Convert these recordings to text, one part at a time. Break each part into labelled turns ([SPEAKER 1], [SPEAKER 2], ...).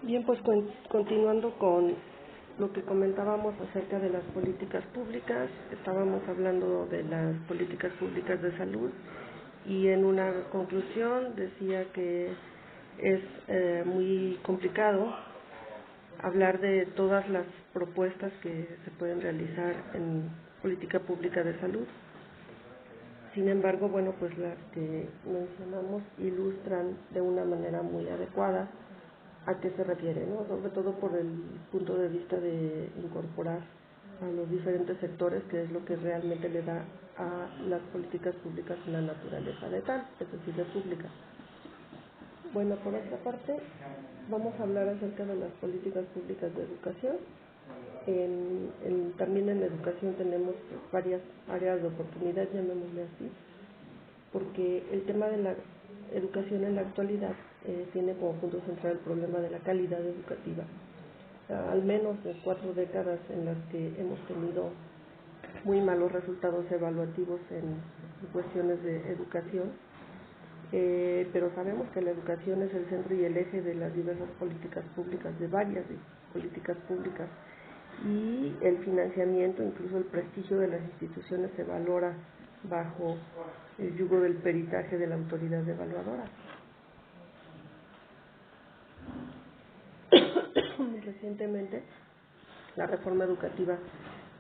[SPEAKER 1] Bien, pues continuando con lo que comentábamos acerca de las políticas públicas, estábamos hablando de las políticas públicas de salud y en una conclusión decía que es muy complicado hablar de todas las propuestas que se pueden realizar en política pública de salud. Sin embargo, bueno, pues las que mencionamos ilustran de una manera muy adecuada a qué se refiere, ¿no? Sobre todo por el punto de vista de incorporar a los diferentes sectores, que es lo que realmente le da a las políticas públicas una naturaleza de tal, es decir, de pública. Bueno, por otra parte, vamos a hablar acerca de las políticas públicas de educación. También en la educación tenemos varias áreas de oportunidad, llamémosle así, porque el tema de la educación en la actualidad tiene como punto central el problema de la calidad educativa. Al menos de 4 décadas en las que hemos tenido muy malos resultados evaluativos en cuestiones de educación, pero sabemos que la educación es el centro y el eje de las diversas políticas públicas, de varias políticas públicas, y el financiamiento, incluso el prestigio de las instituciones se valora bajo el yugo del peritaje de la autoridad evaluadora. Recientemente, la reforma educativa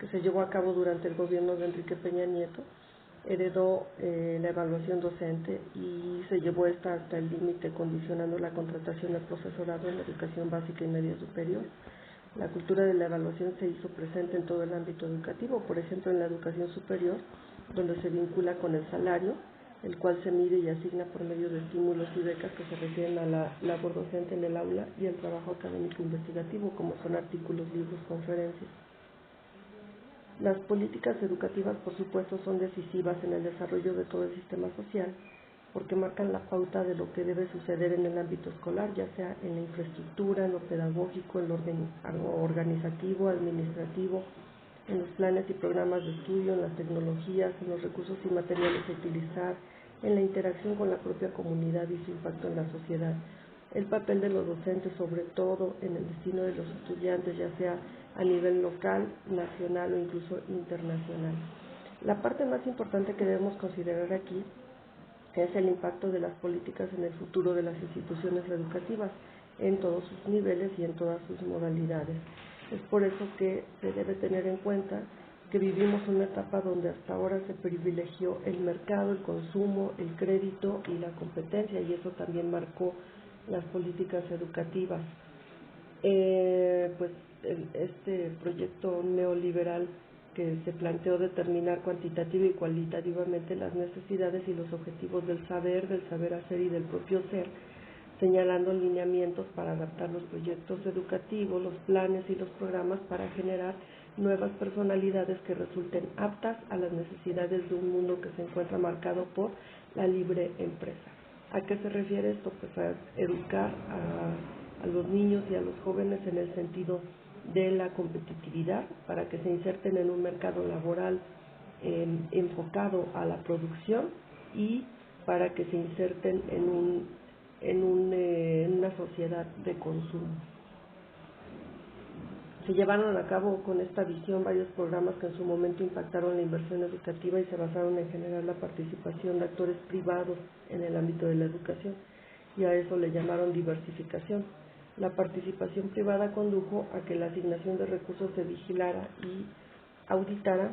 [SPEAKER 1] que se llevó a cabo durante el gobierno de Enrique Peña Nieto heredó la evaluación docente y se llevó esta hasta el límite, condicionando la contratación del profesorado en la educación básica y media superior. La cultura de la evaluación se hizo presente en todo el ámbito educativo, por ejemplo en la educación superior, donde se vincula con el salario, el cual se mide y asigna por medio de estímulos y becas que se refieren a la labor docente en el aula y el trabajo académico investigativo, como son artículos, libros, conferencias. Las políticas educativas, por supuesto, son decisivas en el desarrollo de todo el sistema social, porque marcan la pauta de lo que debe suceder en el ámbito escolar, ya sea en la infraestructura, en lo pedagógico, en lo organizativo, administrativo, en los planes y programas de estudio, en las tecnologías, en los recursos y materiales a utilizar, en la interacción con la propia comunidad y su impacto en la sociedad. El papel de los docentes, sobre todo en el destino de los estudiantes, ya sea a nivel local, nacional o incluso internacional. La parte más importante que debemos considerar aquí es el impacto de las políticas en el futuro de las instituciones educativas, en todos sus niveles y en todas sus modalidades. Es por eso que se debe tener en cuenta que vivimos una etapa donde hasta ahora se privilegió el mercado, el consumo, el crédito y la competencia, y eso también marcó las políticas educativas. Este proyecto neoliberal que se planteó determinar cuantitativa y cualitativamente las necesidades y los objetivos del saber hacer y del propio ser, señalando lineamientos para adaptar los proyectos educativos, los planes y los programas para generar nuevas personalidades que resulten aptas a las necesidades de un mundo que se encuentra marcado por la libre empresa. ¿A qué se refiere esto? Pues a educar a los niños y a los jóvenes en el sentido de la competitividad para que se inserten en un mercado laboral enfocado a la producción y para que se inserten en una sociedad de consumo. Se llevaron a cabo con esta visión varios programas que en su momento impactaron la inversión educativa y se basaron en generar la participación de actores privados en el ámbito de la educación, y a eso le llamaron diversificación. La participación privada condujo a que la asignación de recursos se vigilara y auditara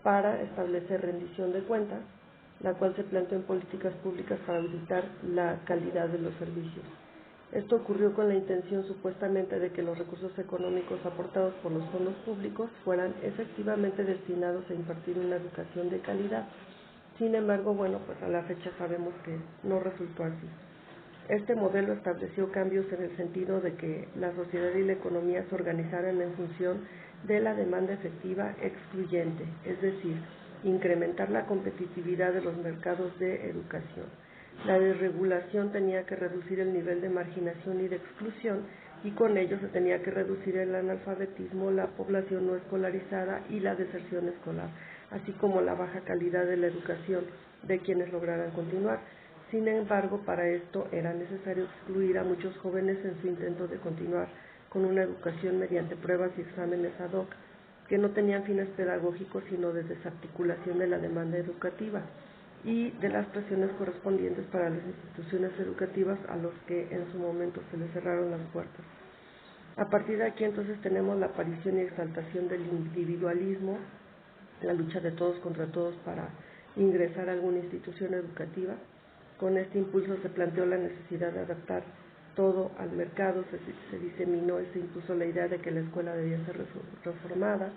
[SPEAKER 1] para establecer rendición de cuentas, la cual se planteó en políticas públicas para auditar la calidad de los servicios. Esto ocurrió con la intención supuestamente de que los recursos económicos aportados por los fondos públicos fueran efectivamente destinados a impartir una educación de calidad. Sin embargo, pues a la fecha sabemos que no resultó así. Este modelo estableció cambios en el sentido de que la sociedad y la economía se organizaran en función de la demanda efectiva excluyente, es decir, incrementar la competitividad de los mercados de educación. La desregulación tenía que reducir el nivel de marginación y de exclusión, y con ello se tenía que reducir el analfabetismo, la población no escolarizada y la deserción escolar. así como la baja calidad de la educación de quienes lograran continuar. Sin embargo, para esto era necesario excluir a muchos jóvenes en su intento de continuar con una educación mediante pruebas y exámenes ad hoc, que no tenían fines pedagógicos sino de desarticulación de la demanda educativa y de las presiones correspondientes para las instituciones educativas a los que en su momento se les cerraron las puertas. A partir de aquí entonces tenemos la aparición y exaltación del individualismo, la lucha de todos contra todos para ingresar a alguna institución educativa. Con este impulso se planteó la necesidad de adaptar todo al mercado, se diseminó y se impuso la idea de que la escuela debía ser reformada.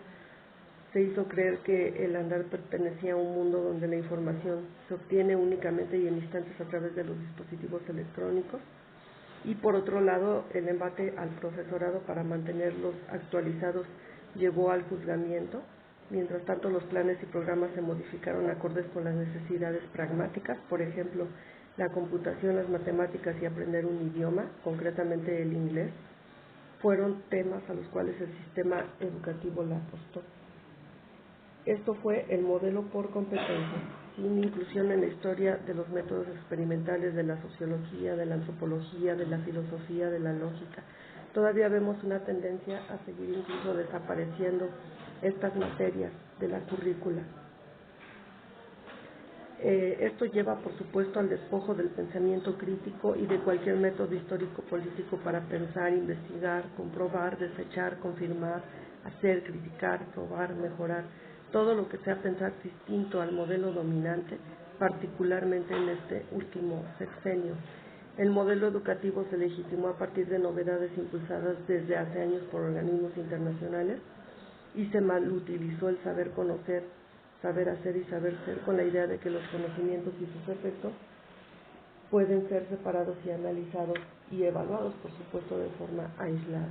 [SPEAKER 1] Se hizo creer que el andar pertenecía a un mundo donde la información se obtiene únicamente y en instantes a través de los dispositivos electrónicos. Y por otro lado, el embate al profesorado para mantenerlos actualizados llevó al juzgamiento. Mientras tanto, los planes y programas se modificaron acordes con las necesidades pragmáticas, por ejemplo, la computación, las matemáticas y aprender un idioma, concretamente el inglés, fueron temas a los cuales el sistema educativo le apostó. Esto fue el modelo por competencia, sin inclusión en la historia de los métodos experimentales de la sociología, de la antropología, de la filosofía, de la lógica. Todavía vemos una tendencia a seguir incluso desapareciendo estas materias de la currícula. Esto lleva, por supuesto, al despojo del pensamiento crítico y de cualquier método histórico-político para pensar, investigar, comprobar, desechar, confirmar, hacer, criticar, probar, mejorar, todo lo que sea pensar distinto al modelo dominante, particularmente en este último sexenio. El modelo educativo se legitimó a partir de novedades impulsadas desde hace años por organismos internacionales y se malutilizó el saber conocer, saber hacer y saber ser con la idea de que los conocimientos y sus efectos pueden ser separados y analizados y evaluados, por supuesto, de forma aislada.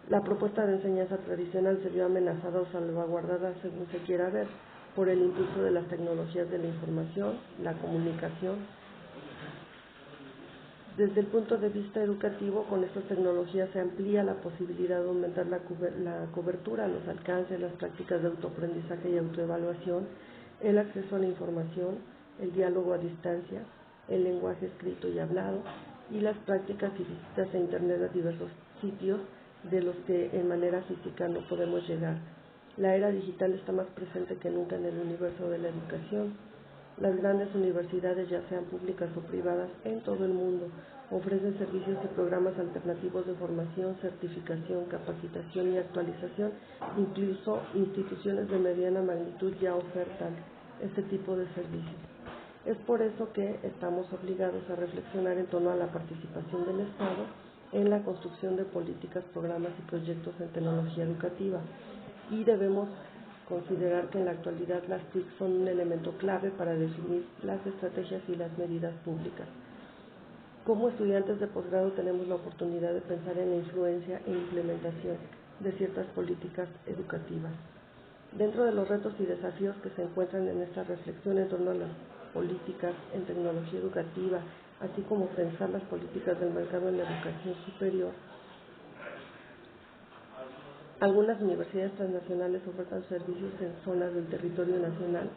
[SPEAKER 1] La propuesta de enseñanza tradicional se vio amenazada o salvaguardada, según se quiera ver, por el impulso de las tecnologías de la información, la comunicación. Desde el punto de vista educativo, con estas tecnologías se amplía la posibilidad de aumentar la cobertura, los alcances, las prácticas de autoaprendizaje y autoevaluación, el acceso a la información, el diálogo a distancia, el lenguaje escrito y hablado, y las prácticas y visitas a Internet a diversos sitios de los que en manera física no podemos llegar. La era digital está más presente que nunca en el universo de la educación. Las grandes universidades, ya sean públicas o privadas, en todo el mundo, ofrecen servicios y programas alternativos de formación, certificación, capacitación y actualización. Incluso instituciones de mediana magnitud ya ofertan este tipo de servicios. Es por eso que estamos obligados a reflexionar en torno a la participación del Estado en la construcción de políticas, programas y proyectos en tecnología educativa, y debemos considerar que en la actualidad las TIC son un elemento clave para definir las estrategias y las medidas públicas. Como estudiantes de posgrado tenemos la oportunidad de pensar en la influencia e implementación de ciertas políticas educativas. Dentro de los retos y desafíos que se encuentran en esta reflexión en torno a las políticas en tecnología educativa, así como pensar las políticas del mercado en la educación superior, algunas universidades transnacionales ofertan servicios en zonas del territorio nacional.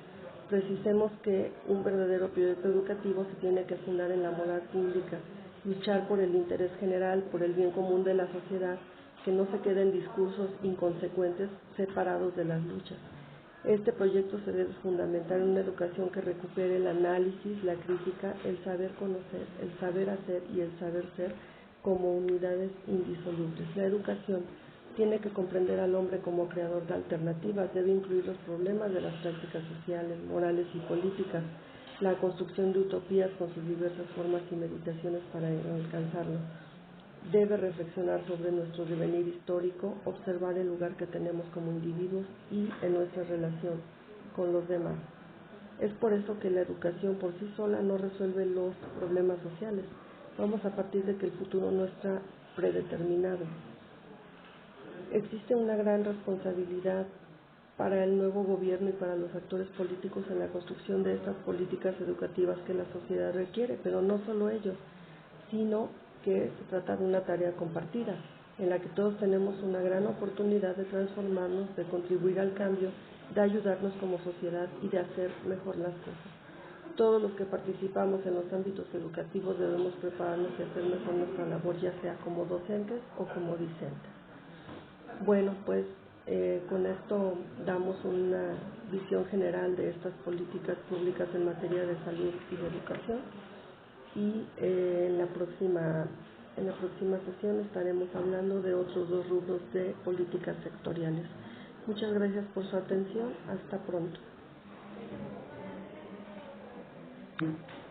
[SPEAKER 1] Precisemos que un verdadero proyecto educativo se tiene que fundar en la moral pública, luchar por el interés general, por el bien común de la sociedad, que no se queden discursos inconsecuentes separados de las luchas. Este proyecto se debe fundamentar en una educación que recupere el análisis, la crítica, el saber conocer, el saber hacer y el saber ser como unidades indisolubles. La educación tiene que comprender al hombre como creador de alternativas, debe incluir los problemas de las prácticas sociales, morales y políticas, la construcción de utopías con sus diversas formas y meditaciones para alcanzarlo. Debe reflexionar sobre nuestro devenir histórico, observar el lugar que tenemos como individuos y en nuestra relación con los demás. Es por eso que la educación por sí sola no resuelve los problemas sociales. Vamos a partir de que el futuro no está predeterminado. Existe una gran responsabilidad para el nuevo gobierno y para los actores políticos en la construcción de estas políticas educativas que la sociedad requiere, pero no solo ellos, sino que se trata de una tarea compartida, en la que todos tenemos una gran oportunidad de transformarnos, de contribuir al cambio de ayudarnos como sociedad y de hacer mejor las cosas. Todos los que participamos en los ámbitos educativos debemos prepararnos y hacer mejor nuestra labor, ya sea como docentes o como discentes. Bueno, pues con esto damos una visión general de estas políticas públicas en materia de salud y de educación, y en la próxima sesión estaremos hablando de otros 2 rubros de políticas sectoriales. Muchas gracias por su atención. Hasta pronto.